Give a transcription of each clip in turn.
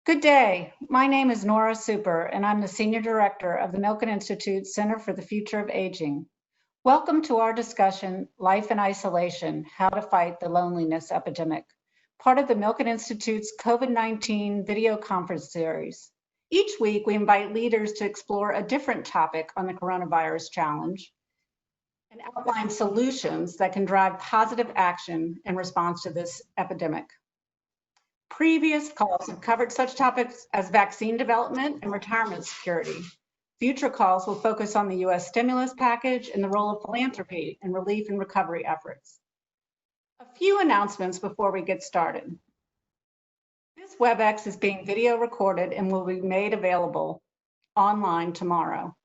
Good day. My name is Nora Super, and I'm the Senior Director of the Milken Institute Center for the Future of Aging. Welcome to our discussion, Life in Isolation, How to Fight the Loneliness Epidemic, part of the Milken Institute's COVID-19 video conference series. Each week, we invite leaders to explore a different topic on the coronavirus challenge and outline solutions that can drive positive action in response to this epidemic. Previous calls have covered such topics as vaccine development and retirement security. Future calls will focus on the U.S. stimulus package and the role of philanthropy in relief and recovery efforts. A few announcements before we get started. This WebEx is being video recorded and will be made available online tomorrow.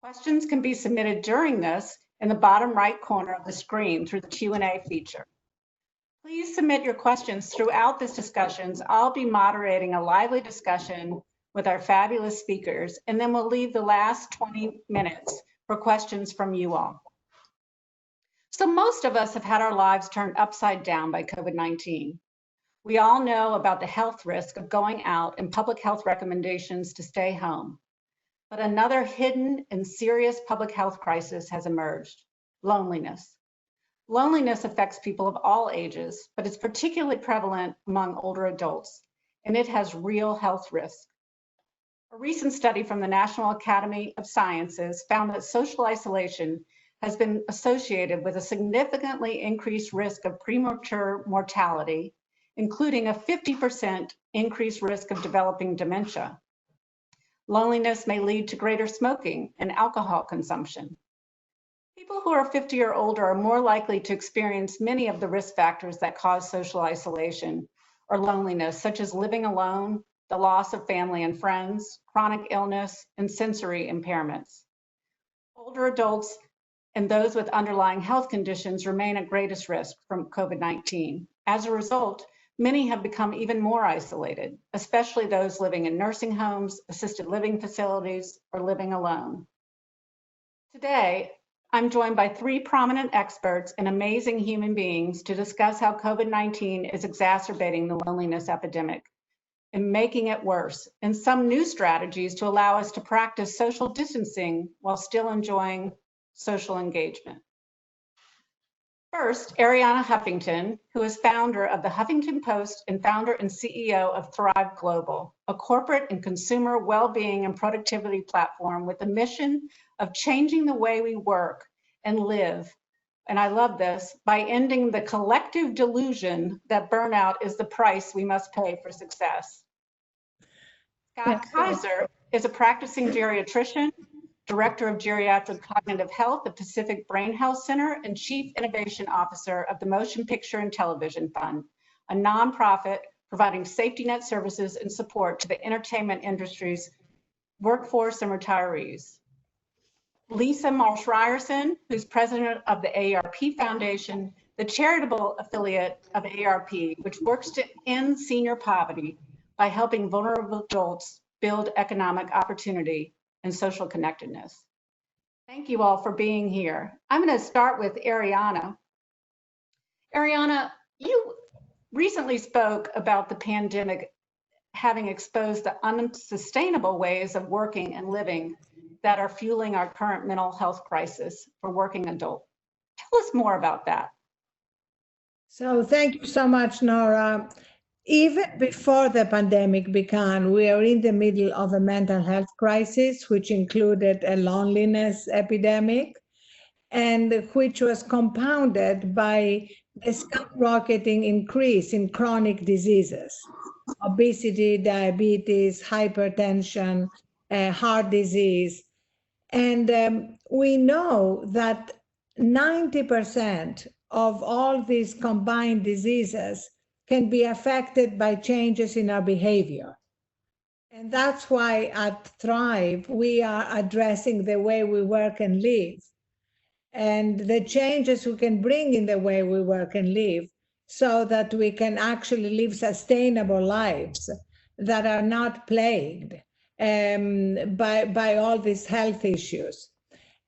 Questions can be submitted during this in the bottom right corner of the screen through the Q&A feature. Please submit your questions throughout this discussion. I'll be moderating a lively discussion with our fabulous speakers, and then we'll leave the last 20 minutes for questions from you all. So most of us have had our lives turned upside down by COVID-19. We all know about the health risk of going out and public health recommendations to stay home. But another hidden and serious public health crisis has emerged: loneliness. Loneliness affects people of all ages, but it's particularly prevalent among older adults, and it has real health risks. A recent study from the National Academy of Sciences found that social isolation has been associated with a significantly increased risk of premature mortality, including a 50% increased risk of developing dementia. Loneliness may lead to greater smoking and alcohol consumption. People who are 50 or older are more likely to experience many of the risk factors that cause social isolation or loneliness, such as living alone, the loss of family and friends, chronic illness, and sensory impairments. Older adults and those with underlying health conditions remain at greatest risk from COVID-19. As a result, many have become even more isolated, especially those living in nursing homes, assisted living facilities, or living alone. Today, I'm joined by three prominent experts and amazing human beings to discuss how COVID-19 is exacerbating the loneliness epidemic and making it worse, and some new strategies to allow us to practice social distancing while still enjoying social engagement. First, Arianna Huffington, who is founder of the Huffington Post and founder and CEO of Thrive Global, a corporate and consumer well-being and productivity platform with the mission of changing the way we work and live, and I love this, by ending the collective delusion that burnout is the price we must pay for success. Scott Kaiser is a practicing geriatrician, Director of Geriatric Cognitive Health at Pacific Brain Health Center, and Chief Innovation Officer of the Motion Picture and Television Fund, a nonprofit providing safety net services and support to the entertainment industry's workforce and retirees. Lisa Marsh Ryerson, who's president of the AARP Foundation, the charitable affiliate of AARP, which works to end senior poverty by helping vulnerable adults build economic opportunity and social connectedness. Thank you all for being here. I'm going to start with Arianna. Arianna, you recently spoke about the pandemic having exposed the unsustainable ways of working and living that are fueling our current mental health crisis for working adults. Tell us more about that. So thank you so much, Nora. Even before the pandemic began, we are in the middle of a mental health crisis, which included a loneliness epidemic, and which was compounded by the skyrocketing increase in chronic diseases, obesity, diabetes, hypertension, heart disease. And we know that 90% of all these combined diseases can be affected by changes in our behavior. And that's why at Thrive, we are addressing the way we work and live, and the changes we can bring in the way we work and live so that we can actually live sustainable lives that are not plagued by all these health issues.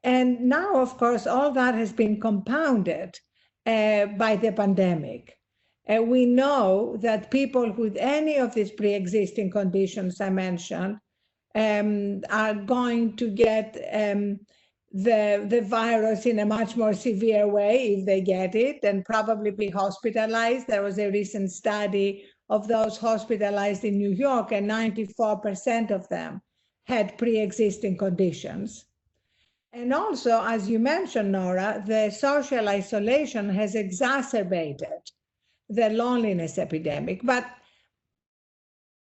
And now, of course, all that has been compounded by the pandemic. And we know that people with any of these pre-existing conditions I mentioned are going to get the virus in a much more severe way if they get it, and probably be hospitalized. There was a recent study of those hospitalized in New York, and 94% of them had pre-existing conditions. And also, as you mentioned, Nora, the social isolation has exacerbated the loneliness epidemic. But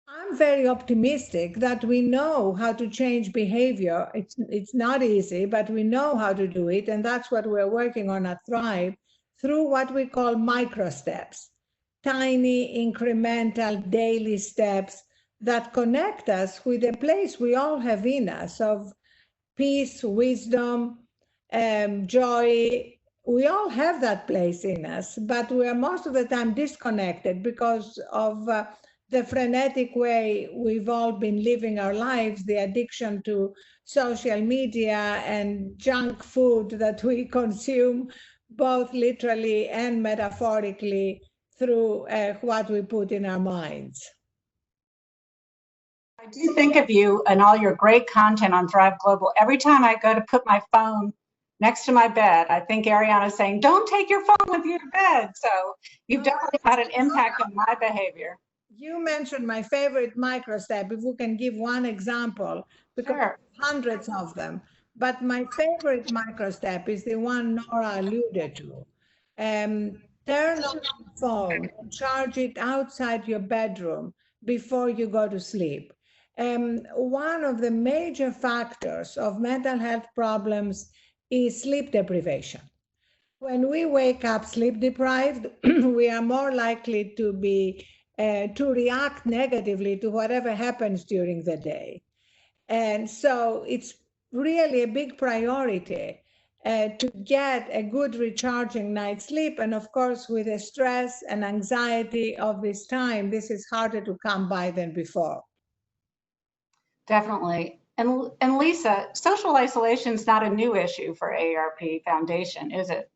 I'm very optimistic that we know how to change behavior. It's not easy, but we know how to do it. And that's what we're working on at Thrive through what we call micro steps, tiny incremental daily steps that connect us with a place we all have in us of peace, wisdom, joy. We all have that place in us, but we are most of the time disconnected because of the frenetic way we've all been living our lives, the addiction to social media and junk food that we consume, both literally and metaphorically, through what we put in our minds. I do think of you and all your great content on Thrive Global. Every time I go to put my phone next to my bed, I think Arianna saying, don't take your phone with you to bed. So you've definitely had an impact on my behavior. You mentioned my favorite micro step, if we can give one example, because Sure. hundreds of them. But my favorite micro step is the one Nora alluded to. Turn on your phone and charge it outside your bedroom before you go to sleep. One of the major factors of mental health problems is sleep deprivation. When we wake up sleep deprived, we are more likely to react negatively to whatever happens during the day. And so it's really a big priority to get a good recharging night's sleep. And of course, with the stress and anxiety of this time, this is harder to come by than before. Definitely. And Lisa, social isolation is not a new issue for AARP Foundation, is it?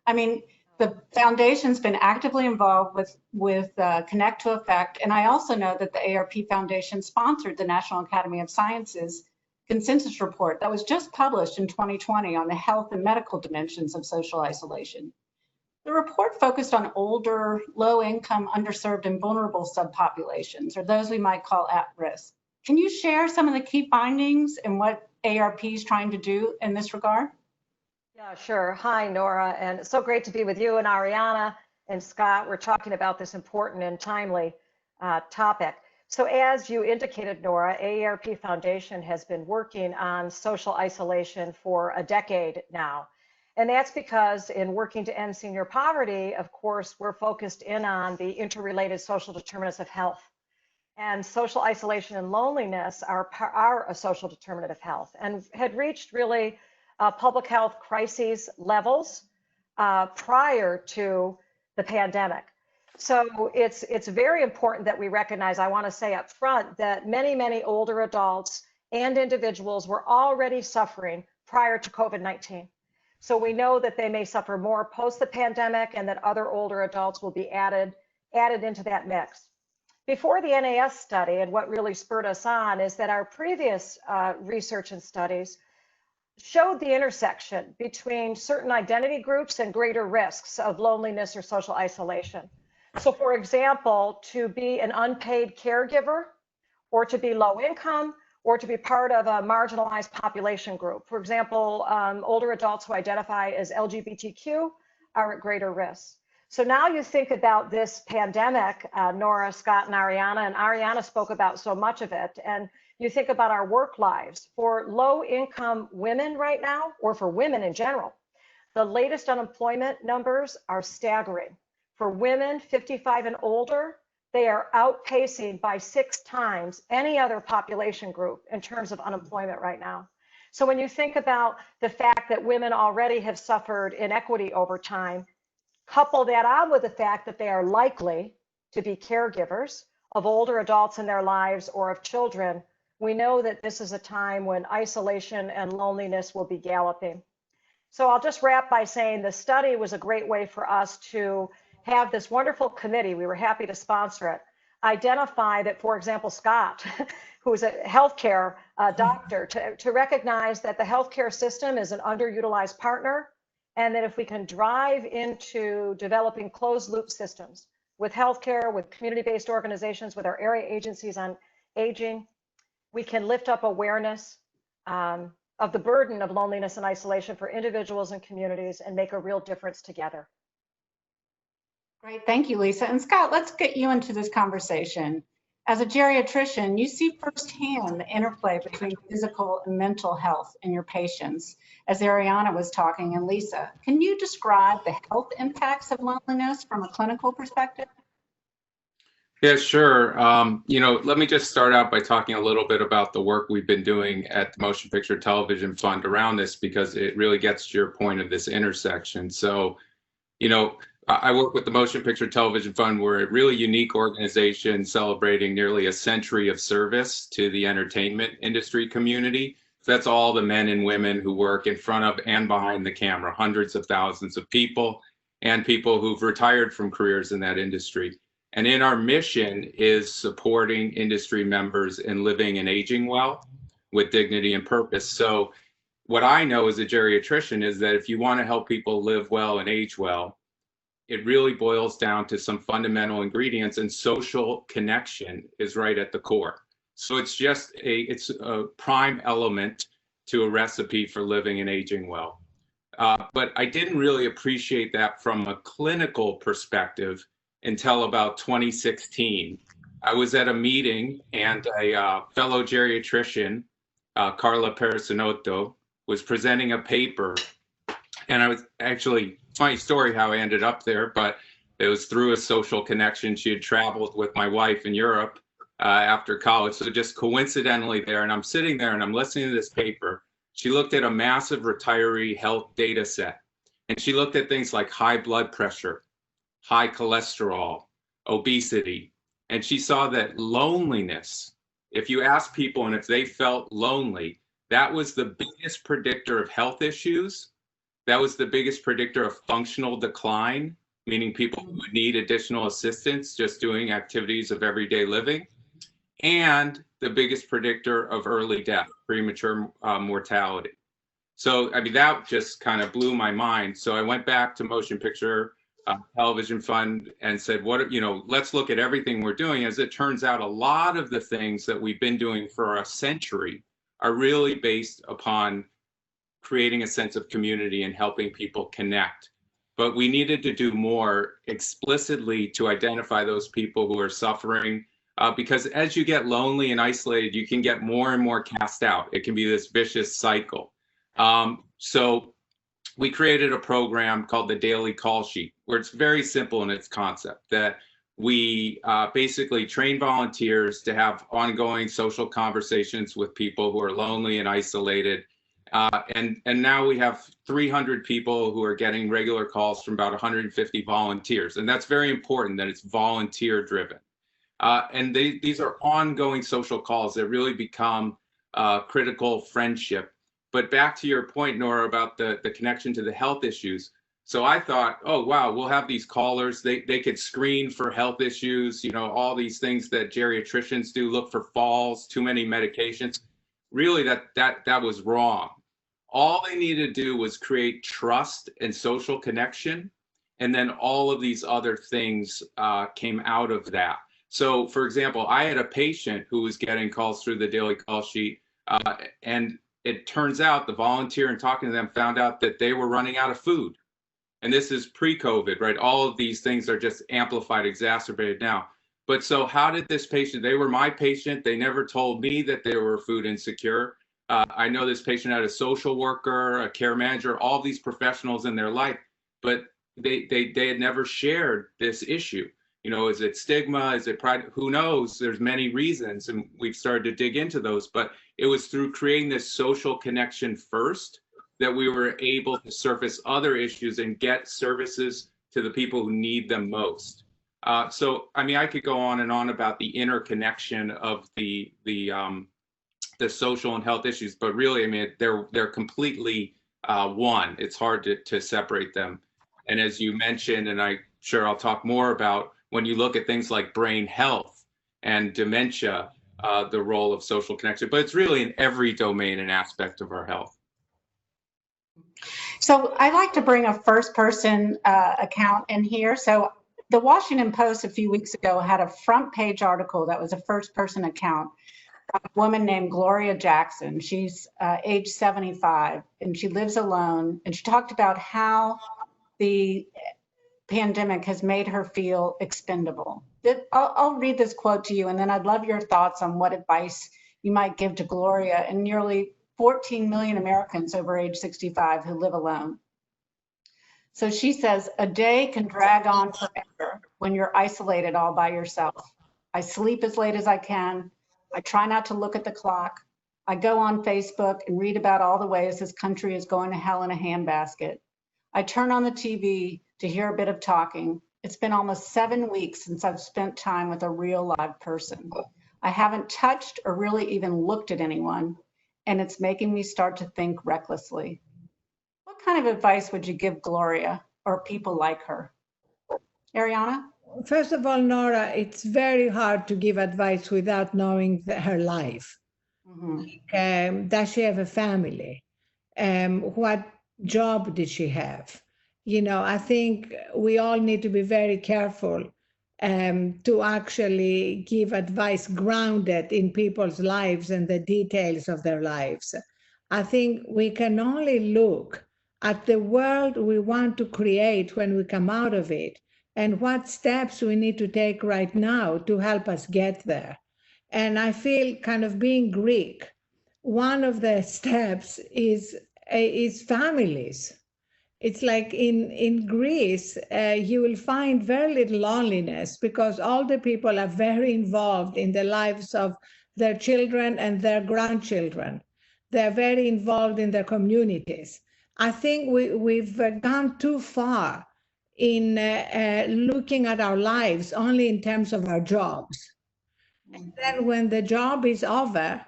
I mean, the foundation's been actively involved with Connect to Effect, and I also know that the AARP Foundation sponsored the National Academy of Sciences consensus report that was just published in 2020 on the health and medical dimensions of social isolation. The report focused on older, low-income, underserved, and vulnerable subpopulations, or those we might call at risk. Can you share some of the key findings and what AARP is trying to do in this regard? Yeah, sure. Hi, Nora, and it's so great to be with you and Arianna and Scott. We're talking about this important and timely topic. So as you indicated, Nora, AARP Foundation has been working on social isolation for a decade now. And that's because in working to end senior poverty, of course, we're focused in on the interrelated social determinants of health. And social isolation and loneliness are a social determinant of health and had reached really public health crises levels prior to the pandemic. So it's very important that we recognize, I want to say up front, that many older adults and individuals were already suffering prior to COVID-19. So we know that they may suffer more post the pandemic and that other older adults will be added into that mix. Before the NAS study, and what really spurred us on is that our previous research and studies showed the intersection between certain identity groups and greater risks of loneliness or social isolation. So for example, to be an unpaid caregiver, or to be low income, or to be part of a marginalized population group. For example, older adults who identify as LGBTQ are at greater risk. So now you think about this pandemic, Nora, Scott, and Arianna spoke about so much of it, and you think about our work lives. For low-income women right now, or for women in general, the latest unemployment numbers are staggering. For women 55 and older, they are outpacing by 6 times any other population group in terms of unemployment right now. So when you think about the fact that women already have suffered inequity over time, couple that on with the fact that they are likely to be caregivers of older adults in their lives or of children, we know that this is a time when isolation and loneliness will be galloping. So I'll just wrap by saying the study was a great way for us to have this wonderful committee, we were happy to sponsor it, identify that, for example, Scott, who's a healthcare doctor, to recognize that the healthcare system is an underutilized partner, and that if we can drive into developing closed loop systems with healthcare, with community-based organizations, with our area agencies on aging, we can lift up awareness of the burden of loneliness and isolation for individuals and communities and make a real difference together. Great, thank you, Lisa. And Scott, let's get you into this conversation. As a geriatrician, you see firsthand the interplay between physical and mental health in your patients. As Arianna was talking and Lisa, can you describe the health impacts of loneliness from a clinical perspective? Yeah, sure. Let me just start out by talking a little bit about the work we've been doing at the Motion Picture Television Fund around this, because it really gets to your point of this intersection. So, I work with the Motion Picture Television Fund. We're a really unique organization celebrating nearly a century of service to the entertainment industry community. That's all the men and women who work in front of and behind the camera, hundreds of thousands of people, and people who've retired from careers in that industry. And in our mission is supporting industry members in living and aging well with dignity and purpose. So what I know as a geriatrician is that if you want to help people live well and age well, it really boils down to some fundamental ingredients, and social connection is right at the core. So it's a prime element to a recipe for living and aging well. But I didn't really appreciate that from a clinical perspective until about 2016. I was at a meeting and a fellow geriatrician, Carla Perissinotto, was presenting a paper. And I was actually, funny story how I ended up there, but it was through a social connection. She had traveled with my wife in Europe after college. So just coincidentally there, and I'm sitting there and I'm listening to this paper. She looked at a massive retiree health data set. And she looked at things like high blood pressure, high cholesterol, obesity. And she saw that loneliness, if you ask people and if they felt lonely, that was the biggest predictor of health issues. That was the biggest predictor of functional decline, meaning people who would need additional assistance just doing activities of everyday living, and the biggest predictor of early death, premature mortality. So, I mean, that just kind of blew my mind. So I went back to Motion Picture Television Fund and said, let's look at everything we're doing. As it turns out, a lot of the things that we've been doing for a century are really based upon creating a sense of community and helping people connect. But we needed to do more explicitly to identify those people who are suffering, because as you get lonely and isolated, you can get more and more cast out. It can be this vicious cycle. So we created a program called the Daily Call Sheet, where it's very simple in its concept, that we basically train volunteers to have ongoing social conversations with people who are lonely and isolated. And now we have 300 people who are getting regular calls from about 150 volunteers. And that's very important that it's volunteer driven. And these are ongoing social calls that really become critical friendship. But back to your point, Nora, about the connection to the health issues. So I thought, oh, wow, we'll have these callers. They could screen for health issues, all these things that geriatricians do, look for falls, too many medications. Really, that was wrong. All they needed to do was create trust and social connection. And then all of these other things came out of that. So, for example, I had a patient who was getting calls through the Daily Call Sheet. And it turns out the volunteer and talking to them found out that they were running out of food. And this is pre-COVID, right? All of these things are just amplified, exacerbated now. But so how did this patient, they were my patient. They never told me that they were food insecure. I know this patient had a social worker, a care manager, all these professionals in their life, but they had never shared this issue. Is it stigma? Is it pride? Who knows? There's many reasons, and we've started to dig into those, but it was through creating this social connection first that we were able to surface other issues and get services to the people who need them most. So, I mean, I could go on and on about the interconnection of the social and health issues, but really, I mean, they're completely one. It's hard to separate them. And as you mentioned, and I sure I'll talk more about when you look at things like brain health and dementia, the role of social connection, but it's really in every domain and aspect of our health. So I like to bring a first person account in here. So the Washington Post a few weeks ago had a front page article that was a first person account. A woman named Gloria Jackson. She's age 75 and she lives alone. And she talked about how the pandemic has made her feel expendable. I'll read this quote to you, and then I'd love your thoughts on what advice you might give to Gloria and nearly 14 million Americans over age 65 who live alone. So she says, a day can drag on forever when you're isolated all by yourself. I sleep as late as I can. I try not to look at the clock. I go on Facebook and read about all the ways this country is going to hell in a handbasket. I turn on the TV to hear a bit of talking. It's been almost 7 weeks since I've spent time with a real live person. I haven't touched or really even looked at anyone, and it's making me start to think recklessly. What kind of advice would you give Gloria or people like her? Arianna? First of all, Nora, it's very hard to give advice without knowing her life. Mm-hmm. Does she have a family? What job did she have? You know, I think we all need to be very careful to actually give advice grounded in people's lives and the details of their lives. I think we can only look at the world we want to create when we come out of it, and what steps we need to take right now to help us get there. And I feel, kind of being Greek, one of the steps is families. It's like in Greece, you will find very little loneliness because all the people are very involved in the lives of their children and their grandchildren. They're very involved in their communities. I think we've gone too far in looking at our lives only in terms of our jobs. And then when the job is over,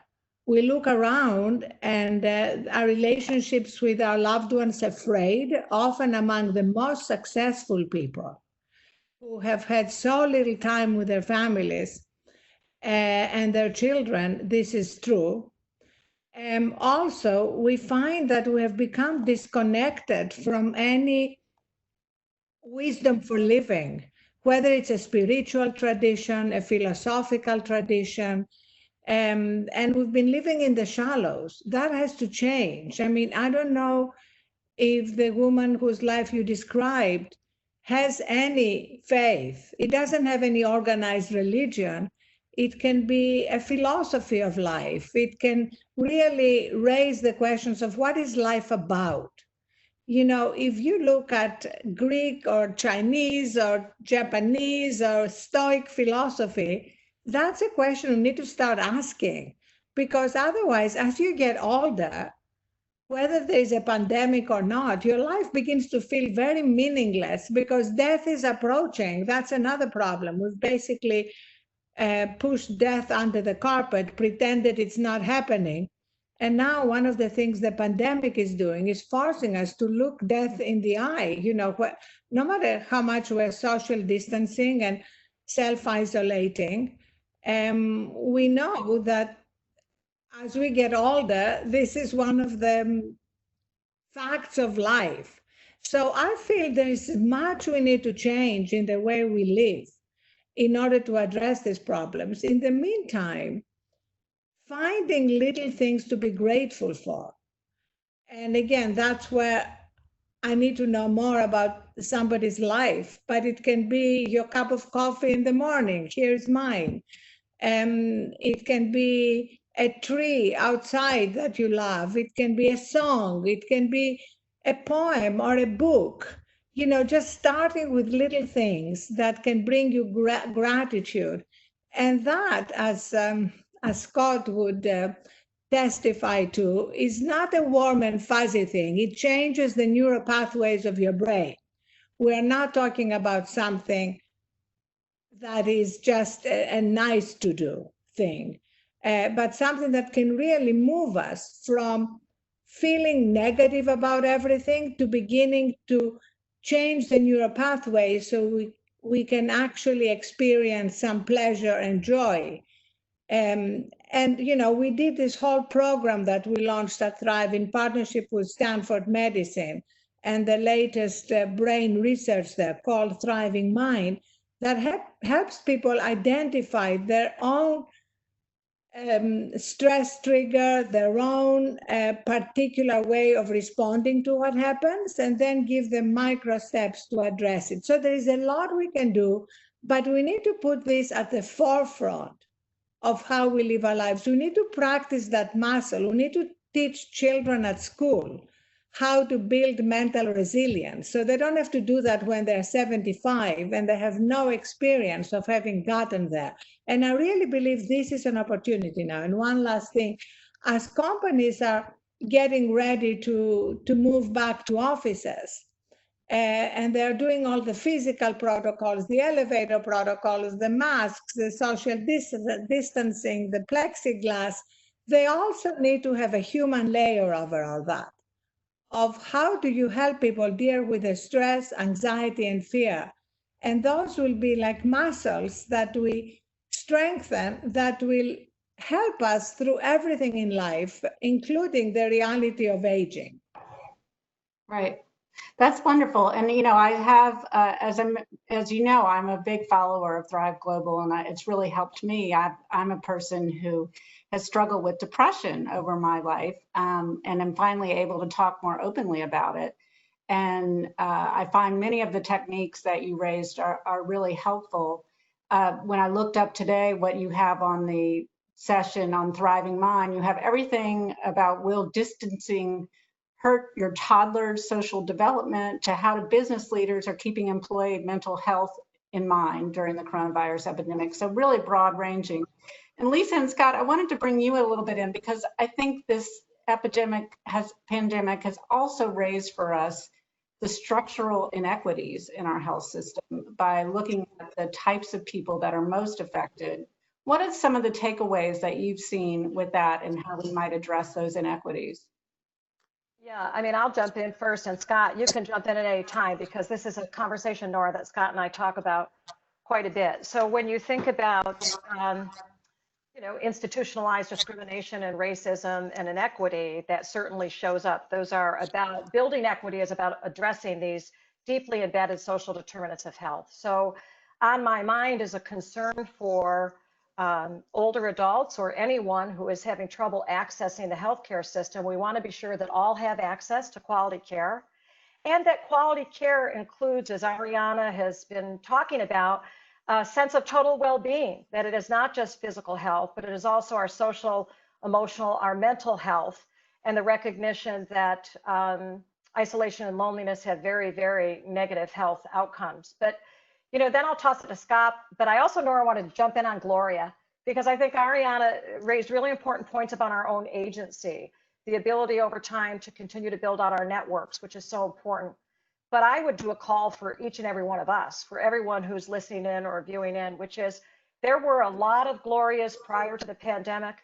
we look around and our relationships with our loved ones are frayed, often among the most successful people who have had so little time with their families and their children. This is true. Also, we find that we have become disconnected from any wisdom for living, whether it's a spiritual tradition, a philosophical tradition, and we've been living in the shallows. That has to change. I mean, I don't know if the woman whose life you described has any faith. It doesn't have any organized religion. It can be a philosophy of life. It can really raise the questions of what is life about? You know, if you look at Greek or Chinese or Japanese or Stoic philosophy, that's a question we need to start asking, because otherwise, as you get older, whether there's a pandemic or not, your life begins to feel very meaningless because death is approaching. That's another problem. We've basically pushed death under the carpet, pretended it's not happening. And now one of the things the pandemic is doing is forcing us to look death in the eye. You know, no matter how much we're social distancing and self-isolating, we know that as we get older, this is one of the facts of life. So I feel there is much we need to change in the way we live in order to address these problems. In the meantime, finding little things to be grateful for. And again, that's where I need to know more about somebody's life, but it can be your cup of coffee in the morning. Here's mine. It can be a tree outside that you love. It can be a song. It can be a poem or a book. You know, just starting with little things that can bring you gratitude. And that, as Scott would testify to, is not a warm and fuzzy thing. It changes the neural pathways of your brain. We're not talking about something that is just a nice to do thing, but something that can really move us from feeling negative about everything to beginning to change the neural pathways so we can actually experience some pleasure and joy. And we did this whole program that we launched at Thrive in partnership with Stanford Medicine and the latest brain research there called Thriving Mind that helps people identify their own stress trigger, their own particular way of responding to what happens, and then give them micro steps to address it. So there is a lot we can do, but we need to put this at the forefront of how we live our lives. We need to practice that muscle. We need to teach children at school how to build mental resilience so they don't have to do that when they're 75 and they have no experience of having gotten there. And I really believe this is an opportunity now. And one last thing, as companies are getting ready to move back to offices, and they're doing all the physical protocols, the elevator protocols, the masks, the social distancing, the plexiglass, they also need to have a human layer over all that. Of how do you help people deal with the stress, anxiety, and fear? And those will be like muscles that we strengthen that will help us through everything in life, including the reality of aging. Right. That's wonderful. And, I have, as you know, I'm a big follower of Thrive Global, and it's really helped me. I'm a person who has struggled with depression over my life, and I'm finally able to talk more openly about it. And I find many of the techniques that you raised are really helpful. When I looked up today what you have on the session on Thriving Mind, you have everything about will distancing hurt your toddler's social development to how business leaders are keeping employee mental health in mind during the coronavirus epidemic. So really broad ranging. And Lisa and Scott, I wanted to bring you a little bit in because I think this pandemic has also raised for us the structural inequities in our health system by looking at the types of people that are most affected. What are some of the takeaways that you've seen with that and how we might address those inequities? Yeah, I'll jump in first, and Scott, you can jump in at any time because this is a conversation, Nora, that Scott and I talk about quite a bit. So when you think about, institutionalized discrimination and racism and inequity, that certainly shows up. Those are about building equity, is about addressing these deeply embedded social determinants of health. So on my mind is a concern for older adults or anyone who is having trouble accessing the healthcare system. We want to be sure that all have access to quality care, and that quality care includes, as Arianna has been talking about, a sense of total well-being, that it is not just physical health, but it is also our social, emotional, our mental health, and the recognition that isolation and loneliness have very, very negative health outcomes. But then I'll toss it to Scott, but I also, Nora, want to jump in on Gloria, because I think Arianna raised really important points about our own agency, the ability over time to continue to build out our networks, which is so important. But I would do a call for each and every one of us, for everyone who's listening in or viewing in, which is there were a lot of Glorias prior to the pandemic,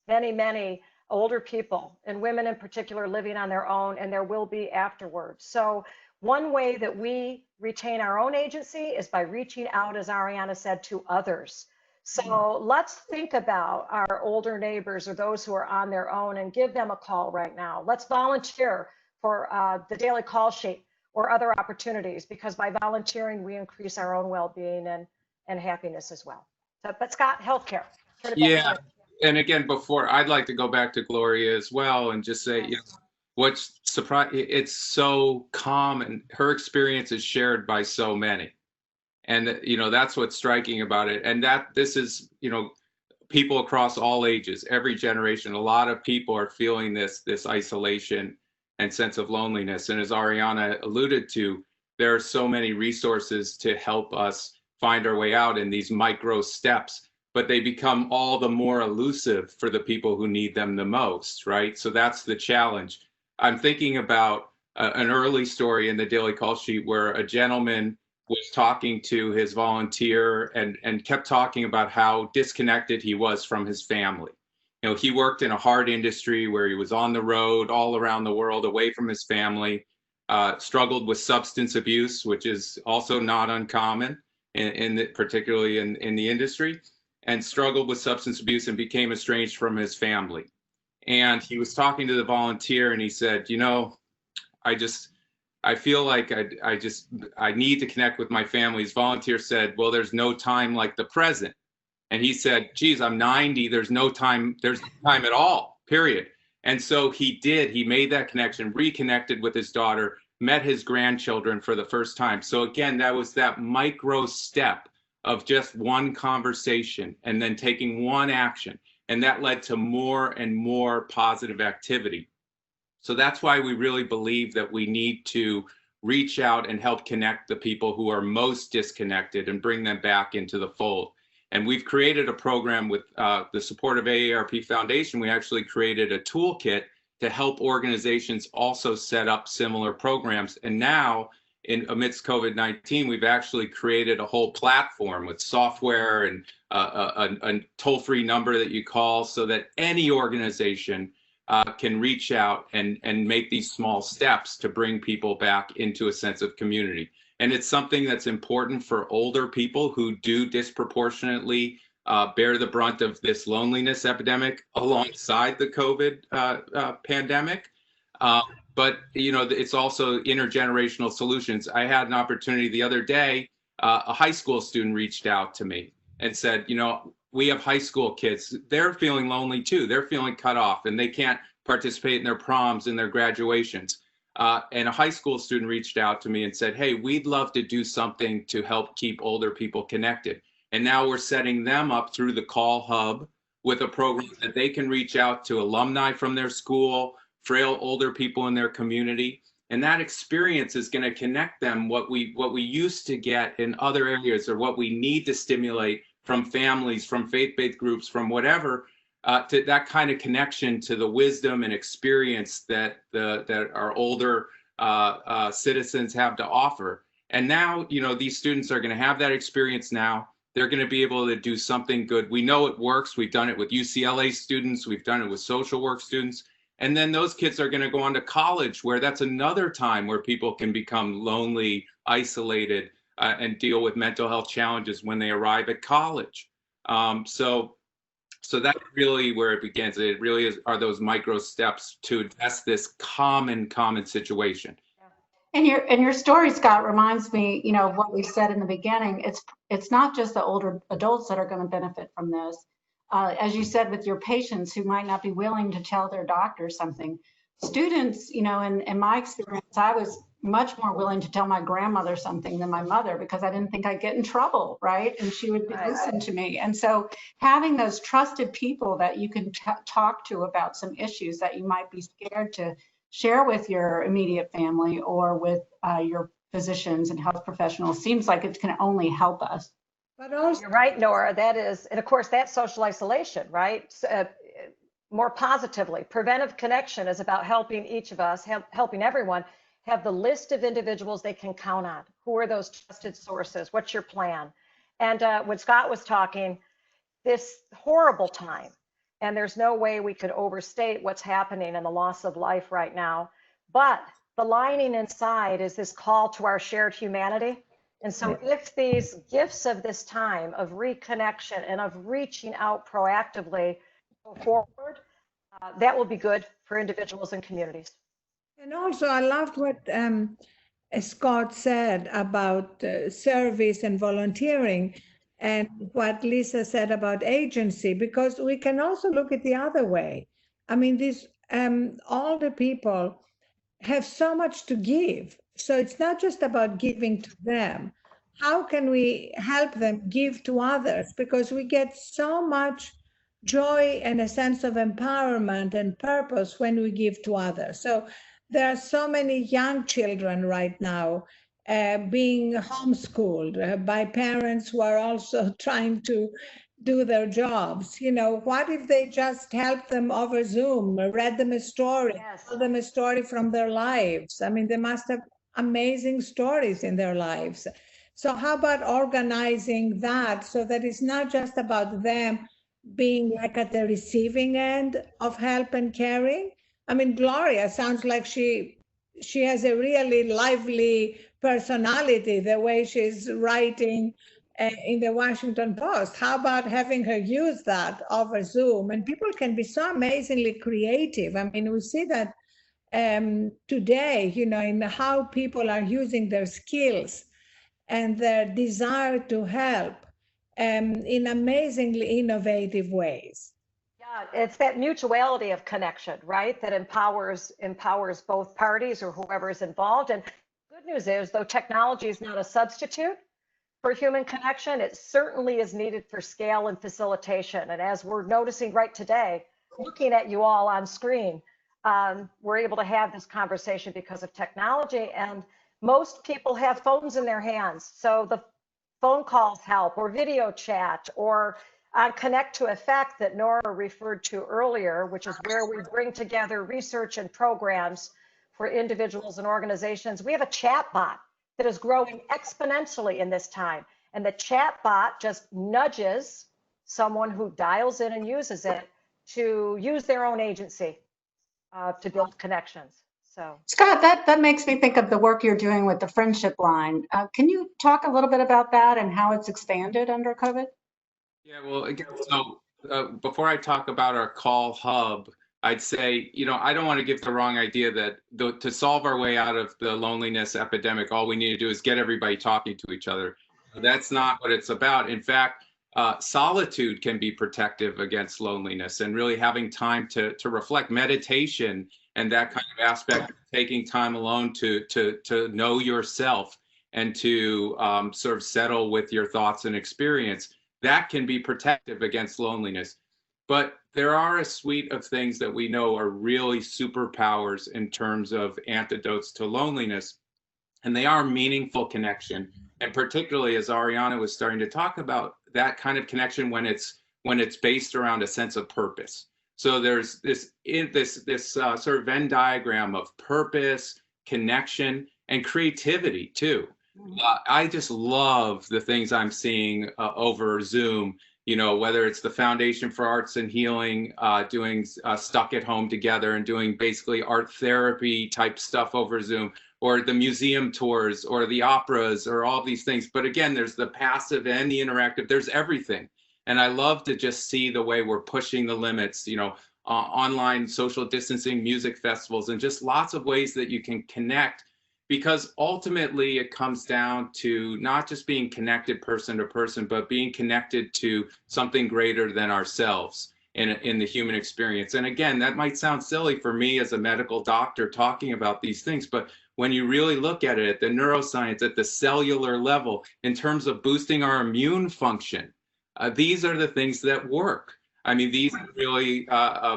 many, many older people and women in particular living on their own, and there will be afterwards. So one way that we retain our own agency is by reaching out, as Arianna said, to others. So let's think about our older neighbors or those who are on their own and give them a call right now. Let's volunteer for the daily call sheet or other opportunities, because by volunteering, we increase our own well-being and happiness as well. So, but Scott, healthcare. Yeah, and again, before, I'd like to go back to Gloria as well and just say, what's surprising, it's so common. Her experience is shared by so many. And, that's what's striking about it. And that this is, people across all ages, every generation, a lot of people are feeling this isolation and sense of loneliness. And as Arianna alluded to, there are so many resources to help us find our way out in these micro steps, but they become all the more elusive for the people who need them the most, right? So that's the challenge. I'm thinking about an early story in the daily call sheet where a gentleman was talking to his volunteer and kept talking about how disconnected he was from his family. He worked in a hard industry where he was on the road all around the world, away from his family. struggled with substance abuse, which is also not uncommon, particularly in the industry, and struggled with substance abuse and became estranged from his family. And he was talking to the volunteer and he said, you know, I feel like I need to connect with my family. His volunteer said, well, there's no time like the present. And he said, geez, I'm 90. There's no time at all, period. And so he made that connection, reconnected with his daughter, met his grandchildren for the first time. So again, that was that micro step of just one conversation and then taking one action. And that led to more and more positive activity. So that's why we really believe that we need to reach out and help connect the people who are most disconnected and bring them back into the fold. And we've created a program with the support of AARP Foundation. We actually created a toolkit to help organizations also set up similar programs. And now, amidst COVID-19, we've actually created a whole platform with software and a toll-free number that you call so that any organization can reach out and make these small steps to bring people back into a sense of community. And it's something that's important for older people who do disproportionately bear the brunt of this loneliness epidemic alongside the COVID pandemic. But, you know, it's also intergenerational solutions. I had an opportunity the other day, a high school student reached out to me and said, you know, we have high school kids. They're feeling lonely too. They're feeling cut off and they can't participate in their proms and their graduations. And a high school student reached out to me and said, hey, we'd love to do something to help keep older people connected. And now we're setting them up through the Call Hub with a program that they can reach out to alumni from their school, frail older people in their community. And that experience is going to connect them what we used to get in other areas, or what we need to stimulate from families, from faith-based groups, from whatever, to that kind of connection to the wisdom and experience that our older citizens have to offer. And now, you know, these students are going to have that experience now. They're going to be able to do something good. We know it works. We've done it with UCLA students. We've done it with social work students. And then those kids are going to go on to college, where that's another time where people can become lonely, isolated, and deal with mental health challenges when they arrive at college. So that's really where it begins. It really are those micro steps to address this common situation. And your story, Scott, reminds me, you know, of what we said in the beginning. It's not just the older adults that are going to benefit from this. As you said, with your patients who might not be willing to tell their doctor something. Students, you know, in my experience, I was much more willing to tell my grandmother something than my mother, because I didn't think I'd get in trouble, right? And she would listen to me. And so having those trusted people that you can talk to about some issues that you might be scared to share with your immediate family or with your physicians and health professionals seems like it can only help us. But also, you're right, Nora. That is, and of course, that's social isolation, right? More positively, preventive connection is about helping each of us, helping everyone have the list of individuals they can count on. Who are those trusted sources? What's your plan? And when Scott was talking, this horrible time, and there's no way we could overstate what's happening and the loss of life right now, but the lining inside is this call to our shared humanity. And so if these gifts of this time of reconnection and of reaching out proactively go forward, that will be good for individuals and communities. and also I loved what Scott said about service and volunteering, and what Lisa said about agency, because we can also look at the other way. I mean, these older people have so much to give. So it's not just about giving to them. How can we help them give to others? Because we get so much joy and a sense of empowerment and purpose when we give to others. So there are so many young children right now being homeschooled by parents who are also trying to do their jobs. You know, what if they just help them over Zoom, or read them a story, tell them a story from their lives? I mean, they must have amazing stories in their lives. So how about organizing that so that it's not just about them being like at the receiving end of help and caring? I mean, Gloria sounds like she she has a really lively personality, the way she's writing in the Washington Post. How about having her use that over Zoom? And people can be so amazingly creative. I mean, we see that today, you know, in how people are using their skills and their desire to help in amazingly innovative ways. Yeah, it's that mutuality of connection, right? That empowers both parties or whoever is involved. And good news is, though technology is not a substitute for human connection, it certainly is needed for scale and facilitation. And as we're noticing right today, looking at you all on screen, we're able to have this conversation because of technology. And most people have phones in their hands. So the phone calls help, or video chat, or Connect to Effect that Nora referred to earlier, which is where we bring together research and programs for individuals and organizations. We have a chat bot that is growing exponentially in this time. And the chat bot just nudges someone who dials in and uses it to use their own agency to build connections. So, Scott, that makes me think of the work you're doing with the friendship line. Can you talk a little bit about that and how it's expanded under COVID? Yeah, well, again, so before I talk about our call hub, I'd say, you know, I don't want to give the wrong idea that to solve our way out of the loneliness epidemic, all we need to do is get everybody talking to each other. That's not what it's about. In fact, solitude can be protective against loneliness, and really having time to reflect. Meditation and that kind of aspect, taking time alone to know yourself and to sort of settle with your thoughts and experience, that can be protective against loneliness. But there are a suite of things that we know are really superpowers in terms of antidotes to loneliness, and they are meaningful connection. And particularly, as Arianna was starting to talk about, that kind of connection when it's based around a sense of purpose. So there's this sort of Venn diagram of purpose, connection, and creativity too. I just love the things I'm seeing over Zoom. You know, whether it's the Foundation for Arts and Healing doing Stuck at Home together and doing basically art therapy type stuff over Zoom, or the museum tours, or the operas, or all these things. But again, there's the passive and the interactive. There's everything. And I love to just see the way we're pushing the limits, you know, online social distancing, music festivals, and just lots of ways that you can connect. Because ultimately it comes down to not just being connected person to person, but being connected to something greater than ourselves in the human experience. And again, that might sound silly for me as a medical doctor talking about these things, but when you really look at it at the neuroscience, at the cellular level, in terms of boosting our immune function, these are the things that work. I mean, these are really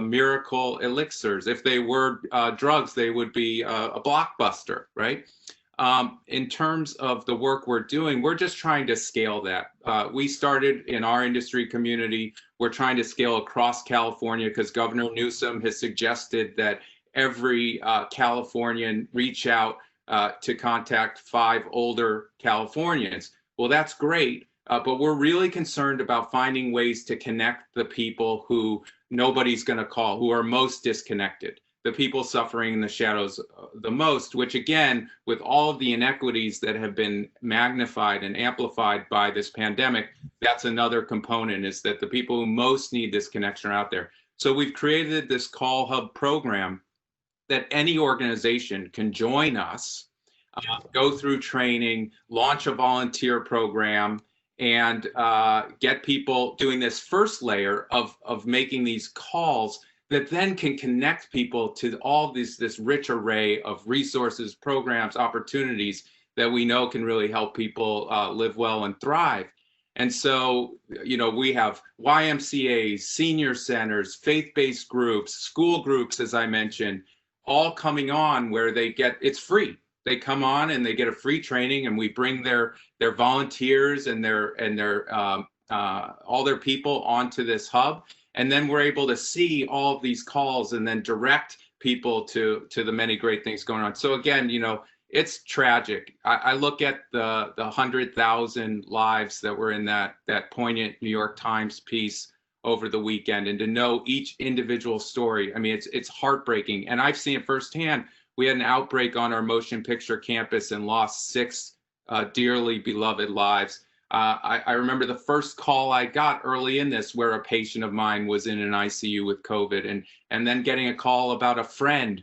miracle elixirs. If they were drugs, they would be a blockbuster, right? In terms of the work we're doing, we're just trying to scale that. We started in our industry community. We're trying to scale across California because Governor Newsom has suggested that every Californian reach out to contact 5 older Californians. Well, that's great. But we're really concerned about finding ways to connect the people who nobody's going to call, who are most disconnected, the people suffering in the shadows the most, which again, with all of the inequities that have been magnified and amplified by this pandemic, that's another component, is that the people who most need this connection are out there. So we've created this Call Hub program that any organization can join us, go through training, launch a volunteer program, and get people doing this first layer of making these calls that then can connect people to all this rich array of resources, programs, opportunities that we know can really help people live well and thrive. And so, you know, we have YMCAs, senior centers, faith-based groups, school groups, as I mentioned, all coming on where they get, it's free. They come on and they get a free training, and we bring their volunteers and all their people onto this hub, and then we're able to see all of these calls and then direct people to the many great things going on. So again, you know, it's tragic. I look at the 100,000 lives that were in that poignant New York Times piece over the weekend, and to know each individual story. I mean, it's heartbreaking, and I've seen it firsthand. we had an outbreak on our motion picture campus and lost 6 dearly beloved lives. I remember the first call I got early in this where a patient of mine was in an ICU with COVID, and then getting a call about a friend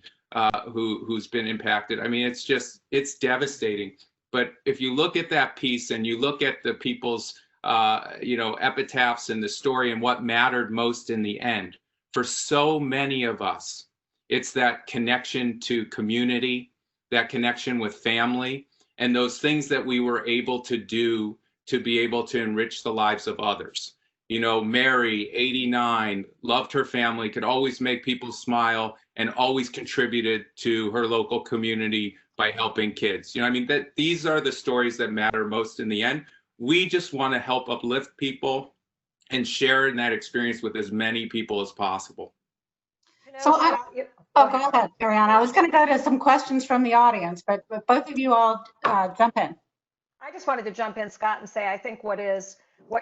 who's been impacted. I mean, it's devastating. But if you look at that piece and you look at the people's epitaphs and the story and what mattered most in the end, for so many of us, it's that connection to community, that connection with family, and those things that we were able to do to be able to enrich the lives of others. You know, Mary, 89, loved her family, could always make people smile, and always contributed to her local community by helping kids. You know, I mean, that these are the stories that matter most in the end. We just want to help uplift people and share in that experience with as many people as possible. So go ahead, Arianna. I was going to go to some questions from the audience, but both of you all jump in. I just wanted to jump in, Scott, and say I think what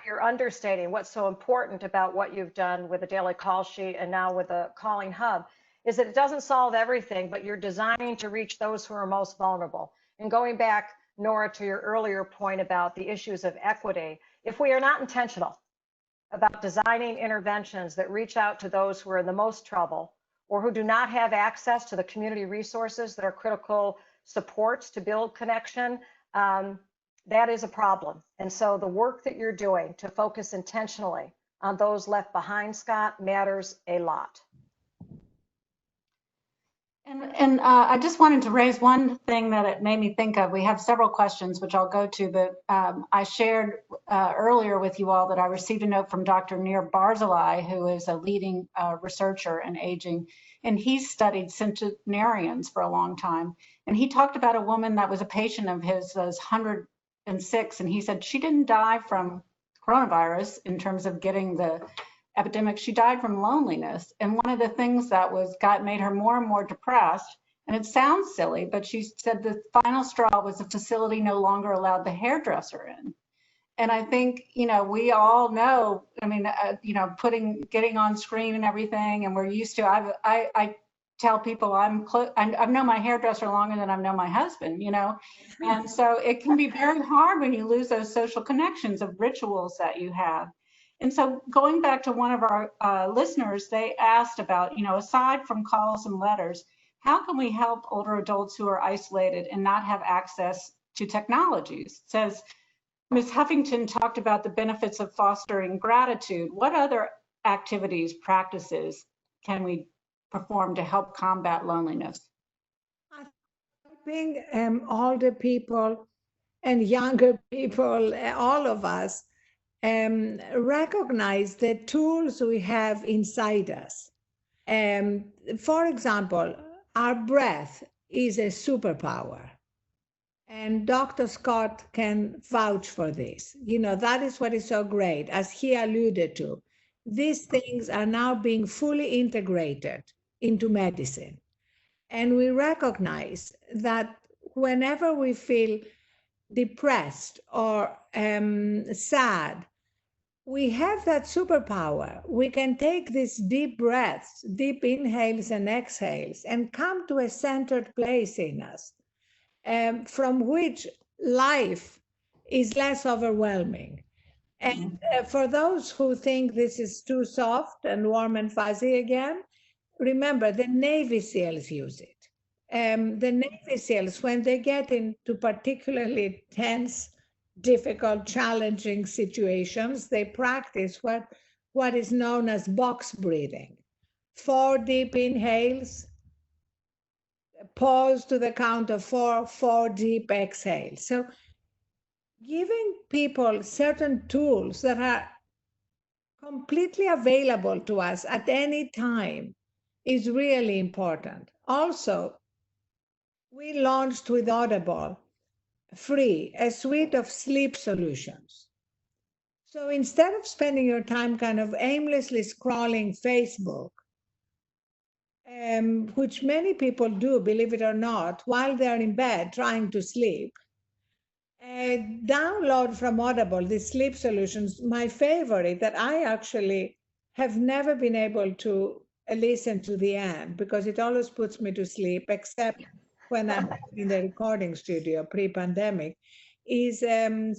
you're understating, what's so important about what you've done with the daily call sheet and now with the calling hub, is that it doesn't solve everything, but you're designing to reach those who are most vulnerable. And going back, Nora, to your earlier point about the issues of equity, if we are not intentional about designing interventions that reach out to those who are in the most trouble or who do not have access to the community resources that are critical supports to build connection, that is a problem. And so the work that you're doing to focus intentionally on those left behind, Scott, matters a lot. And I just wanted to raise one thing that it made me think of. We have several questions, which I'll go to, but I shared earlier with you all that I received a note from Dr. Nir Barzilai, who is a leading researcher in aging, and he's studied centenarians for a long time. And he talked about a woman that was a patient of his, was 106, and he said she didn't die from coronavirus in terms of getting the epidemic. She died from loneliness. And one of the things that made her more and more depressed, and it sounds silly, but she said the final straw was the facility no longer allowed the hairdresser in. And I think, we all know, I mean, getting on screen and everything, and we're used to, I tell people I've known my hairdresser longer than I've known my husband, and so it can be very hard when you lose those social connections of rituals that you have. And so going back to one of our listeners, they asked about, aside from calls and letters, how can we help older adults who are isolated and not have access to technologies? It says, Ms. Huffington talked about the benefits of fostering gratitude. What other activities, practices can we perform to help combat loneliness? I think older people and younger people, all of us, recognize the tools we have inside us. For example, our breath is a superpower. And Dr. Scott can vouch for this. That is what is so great, as he alluded to. These things are now being fully integrated into medicine. And we recognize that whenever we feel depressed or sad, we have that superpower. We can take these deep breaths, deep inhales and exhales, and come to a centered place in us, from which life is less overwhelming. And for those who think this is too soft and warm and fuzzy again, remember the Navy SEALs use it. The Navy SEALs, when they get into particularly tense, difficult, challenging situations, they practice what is known as box breathing. 4 deep inhales, pause to the count of 4, 4 deep exhales. So giving people certain tools that are completely available to us at any time is really important. Also, we launched with Audible free a suite of sleep solutions. So instead of spending your time kind of aimlessly scrolling Facebook, which many people do, believe it or not, while they're in bed trying to sleep, download from Audible these sleep solutions. My favorite that I actually have never been able to listen to the end because it always puts me to sleep, except when I'm in the recording studio pre-pandemic, is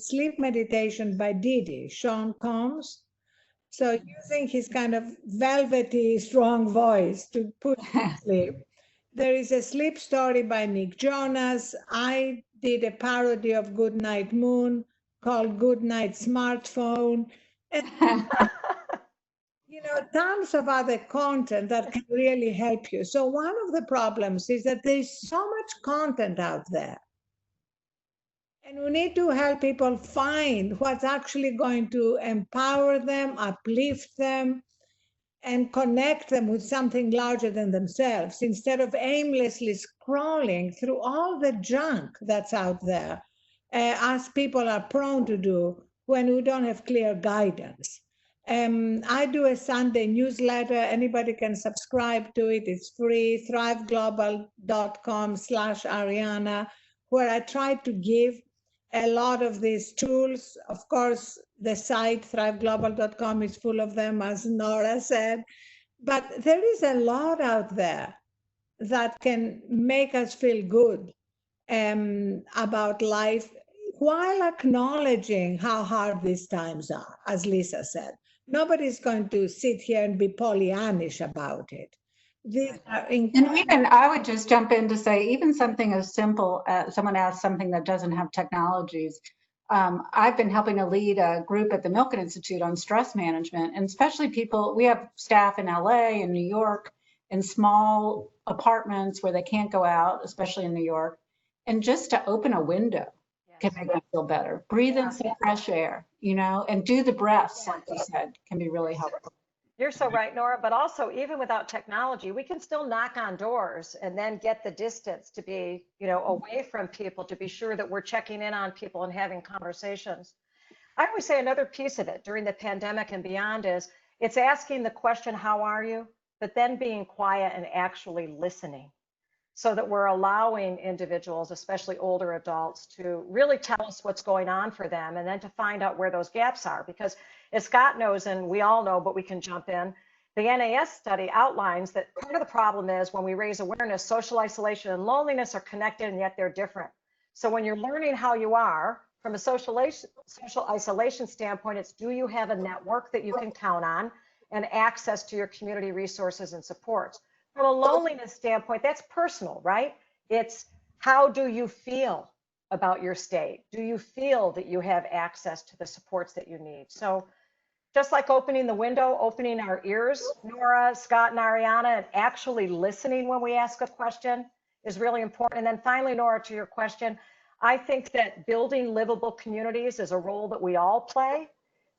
sleep meditation by Didi, Sean Combs. So using his kind of velvety, strong voice to put you to sleep. There is a sleep story by Nick Jonas. I did a parody of Goodnight Moon called Goodnight Smartphone. And, tons of other content that can really help you. So one of the problems is that there's so much content out there. And we need to help people find what's actually going to empower them, uplift them, and connect them with something larger than themselves instead of aimlessly scrolling through all the junk that's out there, as people are prone to do when we don't have clear guidance. I do a Sunday newsletter. Anybody can subscribe to it. It's free, thriveglobal.com/Arianna, where I try to give a lot of these tools. Of course, the site thriveglobal.com is full of them, as Nora said, but there is a lot out there that can make us feel good about life while acknowledging how hard these times are, as Lisa said. Nobody's going to sit here and be Pollyannish about it. These are And even, I would just jump in to say, even something as simple as someone asked something that doesn't have technologies. I've been helping to lead a group at the Milken Institute on stress management, and especially people, we have staff in LA and New York in small apartments where they can't go out, especially in New York. And just to open a window can make them feel better. Breathe in some fresh air, and do the breaths, like you said, can be really helpful. You're so right, Nora, but also even without technology, we can still knock on doors and then get the distance to be, away from people, to be sure that we're checking in on people and having conversations. I always say another piece of it during the pandemic and beyond is it's asking the question, how are you? But then being quiet and actually listening, so that we're allowing individuals, especially older adults, to really tell us what's going on for them, and then to find out where those gaps are. Because as Scott knows, and we all know, but we can jump in, the NAS study outlines that part of the problem is when we raise awareness, social isolation and loneliness are connected, and yet they're different. So when you're learning how you are, from a social isolation standpoint, it's, do you have a network that you can count on and access to your community resources and supports? From a loneliness standpoint, that's personal, right? It's, how do you feel about your state? Do you feel that you have access to the supports that you need? So just like opening the window, opening our ears, Nora, Scott, and Arianna, and actually listening when we ask a question is really important. And then finally, Nora, to your question, I think that building livable communities is a role that we all play.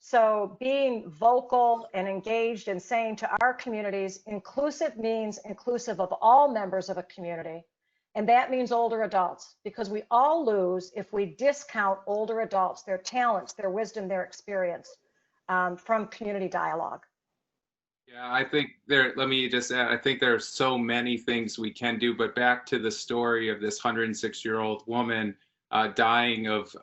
So being vocal and engaged and saying to our communities, inclusive means inclusive of all members of a community. And that means older adults, because we all lose if we discount older adults, their talents, their wisdom, their experience from community dialogue. Yeah, I think let me just add, I think there are so many things we can do, but back to the story of this 106-year-old woman dying of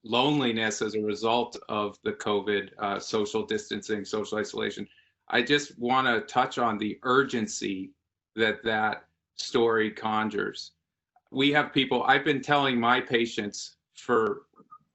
loneliness as a result of the COVID social distancing, social isolation. I just want to touch on the urgency that story conjures. We have people, I've been telling my patients for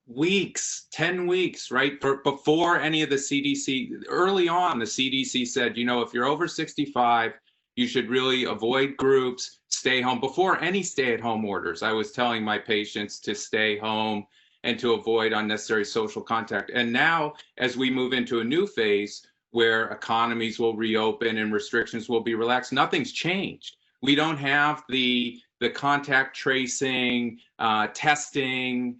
weeks, 10 weeks, right? Before any of the CDC, early on, the CDC said, if you're over 65, you should really avoid groups, stay home. Before any stay-at-home orders, I was telling my patients to stay home and to avoid unnecessary social contact. And now, as we move into a new phase where economies will reopen and restrictions will be relaxed, nothing's changed. We don't have the contact tracing, testing,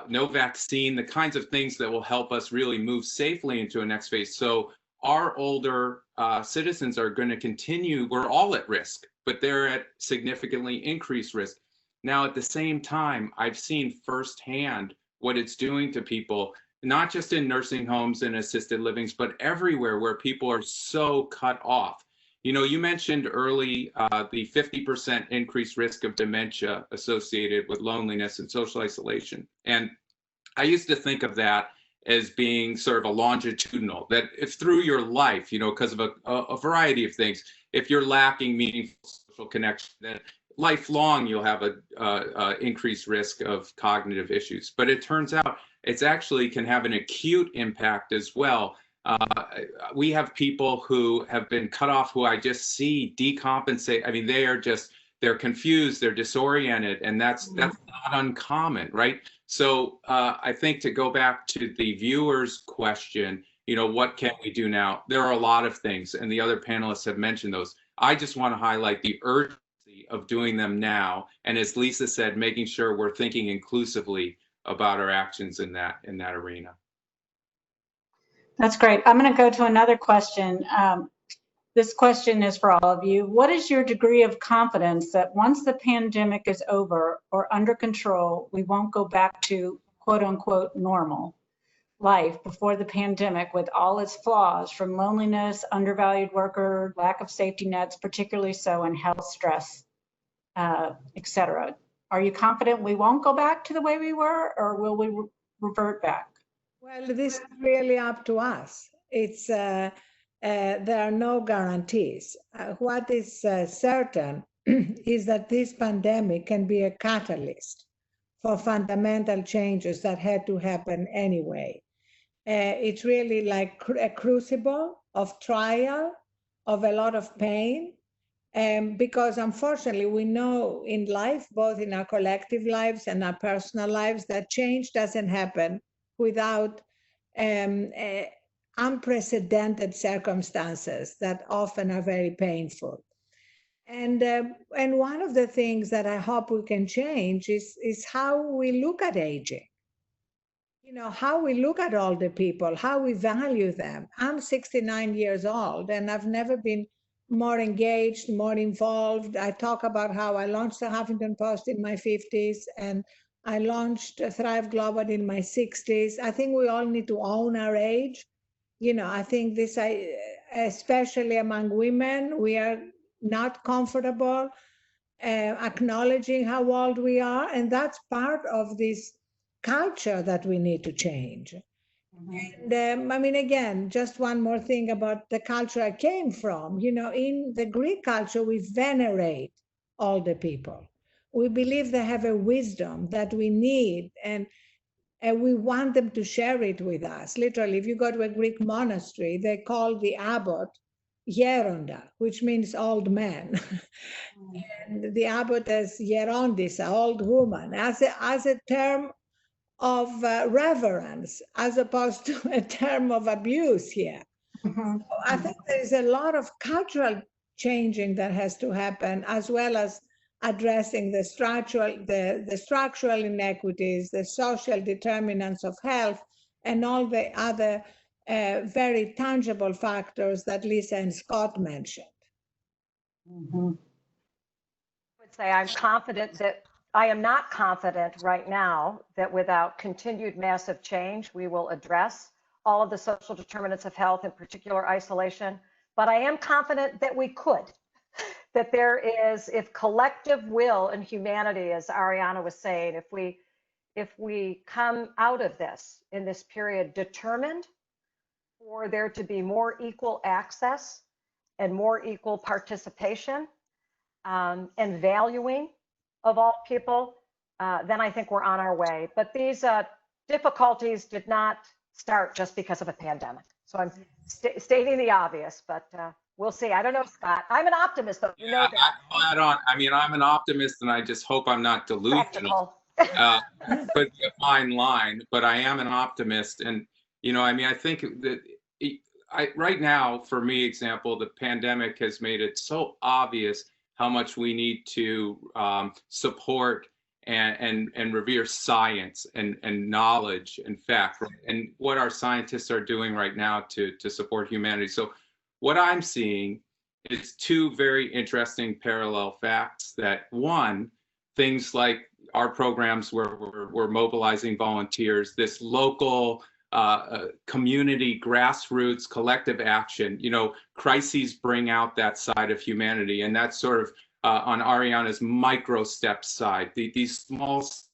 no vaccine, the kinds of things that will help us really move safely into a next phase. So our older citizens are going to continue, we're all at risk, but they're at significantly increased risk. Now, at the same time, I've seen firsthand what it's doing to people, not just in nursing homes and assisted livings, but everywhere where people are so cut off. You mentioned early the 50% increased risk of dementia associated with loneliness and social isolation. And I used to think of that as being sort of a longitudinal, that if through your life, because of a variety of things, if you're lacking meaningful social connection, then lifelong you'll have a increased risk of cognitive issues. But it turns out it's actually can have an acute impact as well. We have people who have been cut off who I just see decompensate. I mean, they're confused, they're disoriented, and that's not uncommon, right? So I think to go back to the viewer's question, what can we do now? There are a lot of things, and the other panelists have mentioned those. I just want to highlight the urgency of doing them now, and as Lisa said, making sure we're thinking inclusively about our actions in that arena. That's great. I'm going to go to another question. This question is for all of you. What is your degree of confidence that once the pandemic is over or under control, we won't go back to quote unquote normal life before the pandemic with all its flaws, from loneliness, undervalued worker, lack of safety nets, particularly so in health stress, etc. Are you confident we won't go back to the way we were, or will we revert back? Well, this is really up to us. It's there are no guarantees. What is certain is that this pandemic can be a catalyst for fundamental changes that had to happen anyway. It's really like a crucible of trial, of a lot of pain, because unfortunately we know in life, both in our collective lives and our personal lives, that change doesn't happen without unprecedented circumstances that often are very painful. And one of the things that I hope we can change is how we look at aging. How we look at older people, how we value them. I'm 69 years old, and I've never been more engaged, more involved. I talk about how I launched the Huffington Post in my 50s, and I launched Thrive Global in my 60s. I think we all need to own our age. I think this, especially among women, we are not comfortable acknowledging how old we are, and that's part of this culture that we need to change. And I mean, again, just one more thing about the culture I came from. In the Greek culture, we venerate older people. We believe they have a wisdom that we need, and we want them to share it with us. Literally, if you go to a Greek monastery, they call the abbot Geronda, which means old man. And the abbot is Gerondis, an old woman, as a term of reverence, as opposed to a term of abuse here. So I think there's a lot of cultural changing that has to happen, as well as addressing the structural inequities, the social determinants of health, and all the other very tangible factors that Lisa and Scott mentioned. I would say I am not confident right now that without continued massive change, we will address all of the social determinants of health, in particular isolation, but I am confident that we could. That there is, if collective will and humanity, as Arianna was saying, if we come out of this in this period determined for there to be more equal access and more equal participation and valuing of all people, then I think we're on our way. But these difficulties did not start just because of a pandemic. So I'm stating the obvious, but we'll see. I don't know, Scott. I'm an optimist, though. You know that. I mean, I'm an optimist, and I just hope I'm not delusional. But a fine line. But I am an optimist, and I mean, I think that right now, for me, example, the pandemic has made it so obvious how much we need to support and revere science and knowledge and fact, right? And what our scientists are doing right now to support humanity. So what I'm seeing is two very interesting parallel facts. That one, things like our programs where we're mobilizing volunteers, this local community, grassroots, collective action, crises bring out that side of humanity. And that's sort of on Arianna's micro step side, these small steps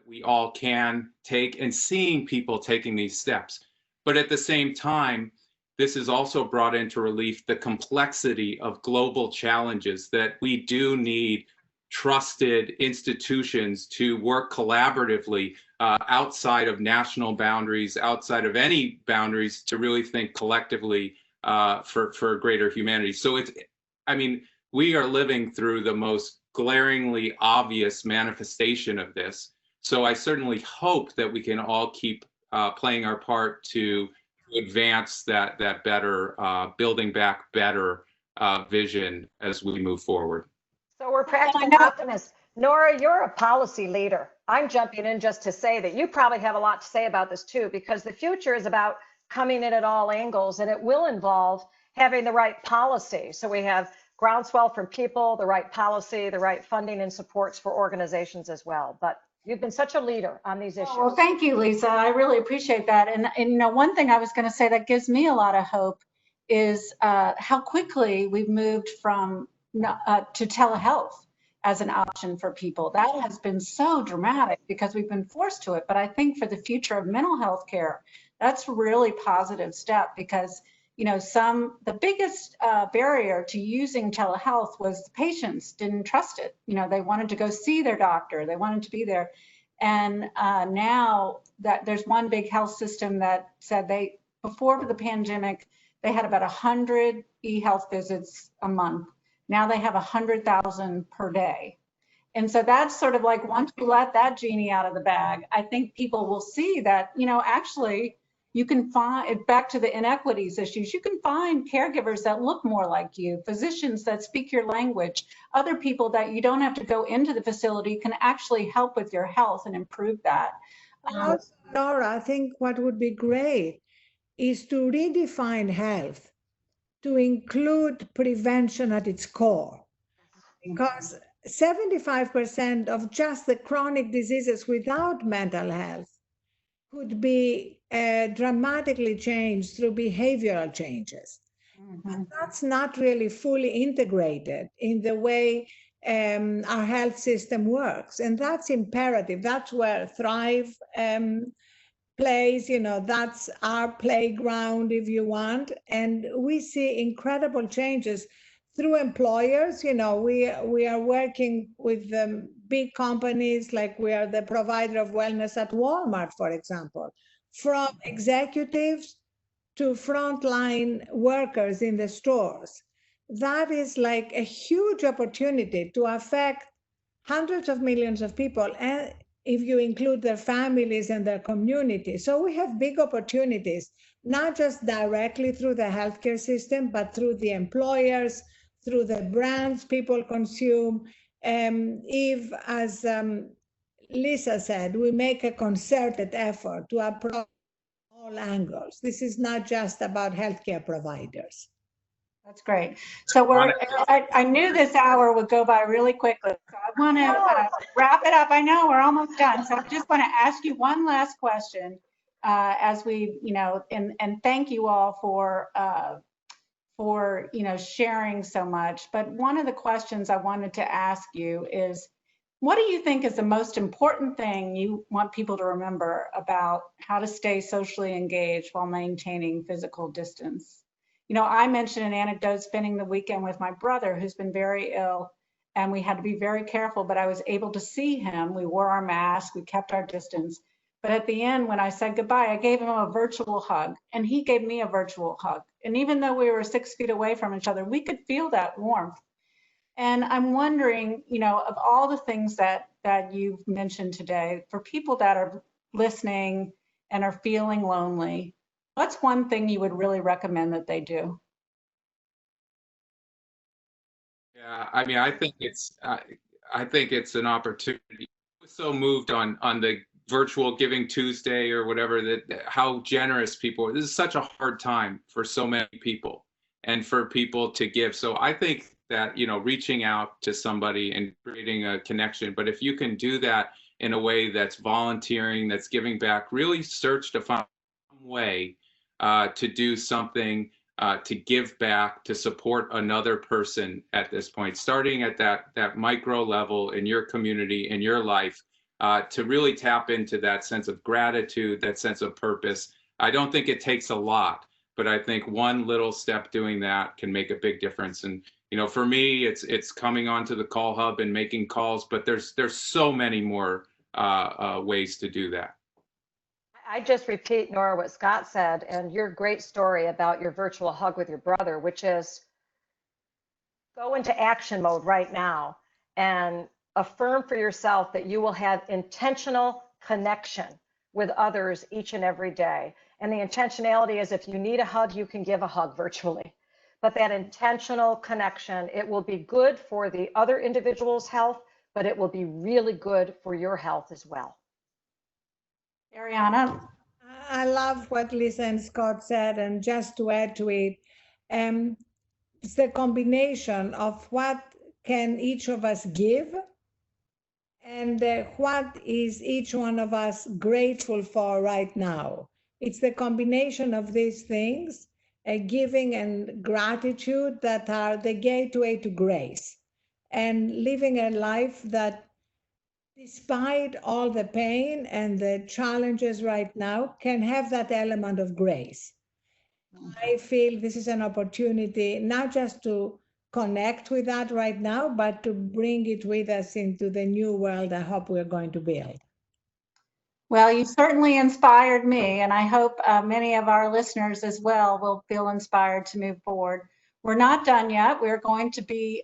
we all can take, and seeing people taking these steps. But at the same time, this has also brought into relief the complexity of global challenges, that we do need trusted institutions to work collaboratively outside of national boundaries, outside of any boundaries, to really think collectively for greater humanity. So it's, I mean, we are living through the most glaringly obvious manifestation of this. So I certainly hope that we can all keep playing our part to advance that better, building back better vision as we move forward. So we're practical optimists. Nora, you're a policy leader. I'm jumping in just to say that you probably have a lot to say about this too, because the future is about coming in at all angles, and it will involve having the right policy. So we have groundswell from people, the right policy, the right funding and supports for organizations as well. But you've been such a leader on these issues. Well, thank you, Lisa. I really appreciate that. And you know, one thing I was going to say that gives me a lot of hope is how quickly we've moved from to telehealth as an option for people. That has been so dramatic because we've been forced to it. But I think for the future of mental health care, that's a really positive step, because you know, the biggest barrier to using telehealth was the patients didn't trust it. You know, they wanted to go see their doctor, they wanted to be there. And now that there's one big health system that said before the pandemic, they had about 100 e-health visits a month. Now they have 100,000 per day. And so that's sort of like, once you let that genie out of the bag, I think people will see that, you know, actually you can find, back to the inequities issues, you can find caregivers that look more like you, physicians that speak your language, other people that you don't have to go into the facility can actually help with your health and improve that. Also, Nora, I think what would be great is to redefine health to include prevention at its core, because 75% of just the chronic diseases without mental health could be dramatically changed through behavioral changes. But that's not really fully integrated in the way our health system works. And that's imperative. That's where Thrive plays, you know, that's our playground, if you want. And we see incredible changes through employers. You know, we are working with big companies, like we are the provider of wellness at Walmart, for example, from executives to frontline workers in the stores. That is like a huge opportunity to affect hundreds of millions of people, and if you include their families and their communities. So we have big opportunities, not just directly through the healthcare system, but through the employers, through the brands people consume. If, as Lisa said, we make a concerted effort to approach all angles. This is not just about healthcare providers. That's great. So I knew this hour would go by really quickly. So I want to wrap it up. I know we're almost done. So I just want to ask you one last question as we, you know, and thank you all for, you know, sharing so much. But one of the questions I wanted to ask you is, what do you think is the most important thing you want people to remember about how to stay socially engaged while maintaining physical distance? You know, I mentioned an anecdote spending the weekend with my brother who's been very ill, and we had to be very careful, but I was able to see him. We wore our masks, we kept our distance. But at the end, when I said goodbye, I gave him a virtual hug, and he gave me a virtual hug. And even though we were 6 feet away from each other, we could feel that warmth. And I'm wondering, you know, of all the things that you've mentioned today, for people that are listening and are feeling lonely, what's one thing you would really recommend that they do? Yeah, I mean, I think it's an opportunity. I was so moved on the virtual Giving Tuesday or whatever, that how generous people are. This is such a hard time for so many people, and for people to give. So I think that, you know, reaching out to somebody and creating a connection, but if you can do that in a way that's volunteering, that's giving back, really search to find some way to do something, to give back, to support another person at this point, starting at that micro level in your community, in your life, to really tap into that sense of gratitude, that sense of purpose. I don't think it takes a lot, but I think one little step doing that can make a big difference. And You know, for me, it's coming onto the call hub and making calls, but there's so many more ways to do that. I just repeat, Nora, what Scott said, and your great story about your virtual hug with your brother, which is go into action mode right now and affirm for yourself that you will have intentional connection with others each and every day. And the intentionality is if you need a hug, you can give a hug virtually. But that intentional connection, it will be good for the other individual's health, but it will be really good for your health as well. Arianna? I love what Lisa and Scott said, and just to add to it, it's the combination of what can each of us give and what is each one of us grateful for right now. It's the combination of these things, giving and gratitude, that are the gateway to grace, and living a life that, despite all the pain and the challenges right now, can have that element of grace. I feel this is an opportunity not just to connect with that right now, but to bring it with us into the new world I hope we're going to build. Well, you certainly inspired me, and I hope many of our listeners as well will feel inspired to move forward. We're not done yet. We're going to be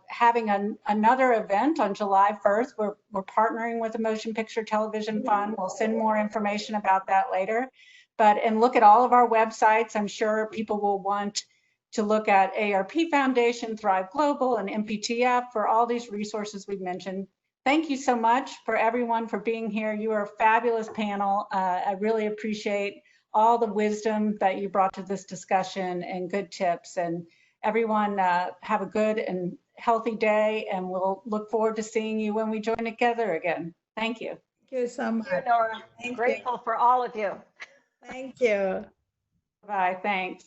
having another event on July 1st. We're partnering with the Motion Picture Television Fund. We'll send more information about that later. And look at all of our websites. I'm sure people will want to look at AARP Foundation, Thrive Global, and MPTF for all these resources we've mentioned. Thank you so much for everyone for being here. You are a fabulous panel. I really appreciate all the wisdom that you brought to this discussion and good tips. And everyone have a good and healthy day, and we'll look forward to seeing you when we join together again. Thank you. Thank you so much. Thank you, Nora. Thank Grateful for all of you. Thank you. Bye, thanks.